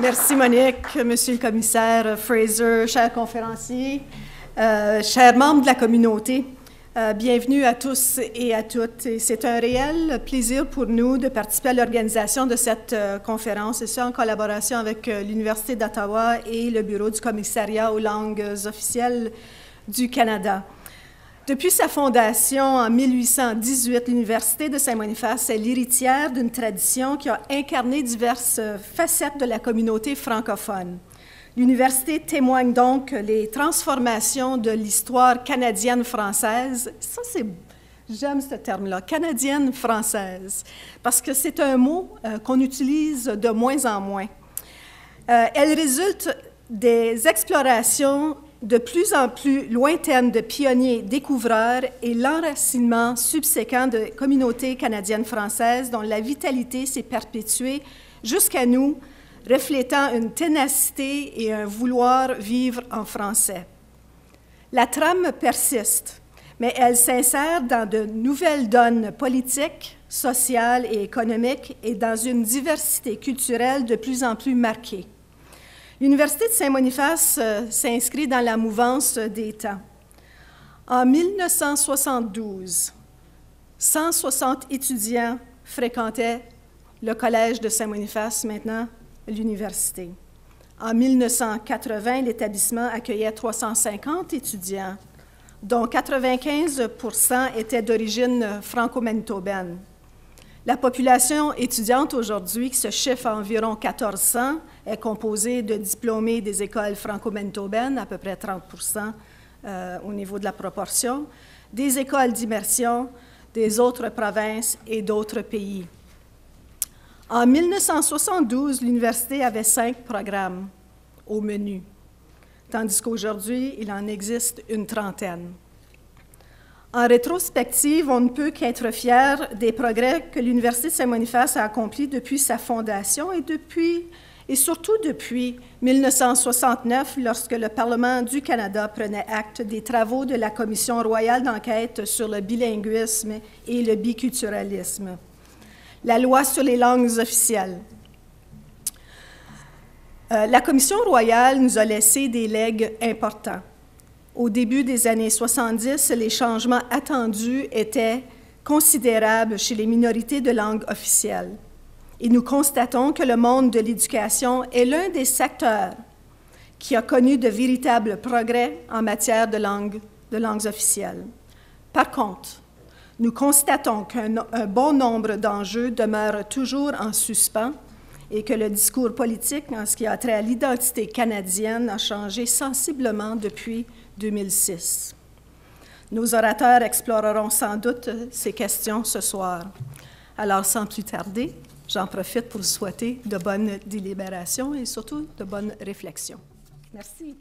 Merci Monique, Monsieur le commissaire Fraser, chers conférenciers, chers membres de la communauté. Bienvenue à tous et à toutes. C'est un réel plaisir pour nous de participer à l'organisation de cette conférence, et ça en collaboration avec l'Université d'Ottawa et le Bureau du commissariat aux langues officielles du Canada. Depuis sa fondation en 1818, l'Université de Saint-Boniface est l'héritière d'une tradition qui a incarné diverses facettes de la communauté francophone. L'Université témoigne donc les transformations de l'histoire canadienne-française. Ça, j'aime ce terme-là, canadienne-française, parce que c'est un mot qu'on utilise de moins en moins. Elle résulte des explorations de plus en plus lointaines de pionniers découvreurs et l'enracinement subséquent de communautés canadiennes-françaises dont la vitalité s'est perpétuée jusqu'à nous, reflétant une ténacité et un vouloir vivre en français. La trame persiste, mais elle s'insère dans de nouvelles donnes politiques, sociales et économiques et dans une diversité culturelle de plus en plus marquée. L'Université de Saint-Boniface s'inscrit dans la mouvance des temps. En 1972, 160 étudiants fréquentaient le Collège de Saint-Boniface, maintenant l'université. En 1980, l'établissement accueillait 350 étudiants, dont 95 % étaient d'origine franco-manitobaine. La population étudiante aujourd'hui, qui se chiffre à environ 1400, est composée de diplômés des écoles franco-manitobaines, à peu près 30 % au niveau de la proportion, des écoles d'immersion, des autres provinces et d'autres pays. En 1972, l'université avait 5 programmes au menu, tandis qu'aujourd'hui, il en existe une trentaine. En rétrospective, on ne peut qu'être fier des progrès que l'Université de Saint-Boniface a accomplis depuis sa fondation et surtout depuis 1969, lorsque le Parlement du Canada prenait acte des travaux de la Commission royale d'enquête sur le bilinguisme et le biculturalisme, la loi sur les langues officielles. La Commission royale nous a laissé des legs importants. Au début des années 70, les changements attendus étaient considérables chez les minorités de langue officielle. Et nous constatons que le monde de l'éducation est l'un des secteurs qui a connu de véritables progrès en matière de langues officielles. Par contre, nous constatons qu'un bon nombre d'enjeux demeurent toujours en suspens et que le discours politique en ce qui a trait à l'identité canadienne a changé sensiblement depuis 2006. Nos orateurs exploreront sans doute ces questions ce soir. Alors, sans plus tarder, j'en profite pour vous souhaiter de bonnes délibérations et surtout de bonnes réflexions. Merci.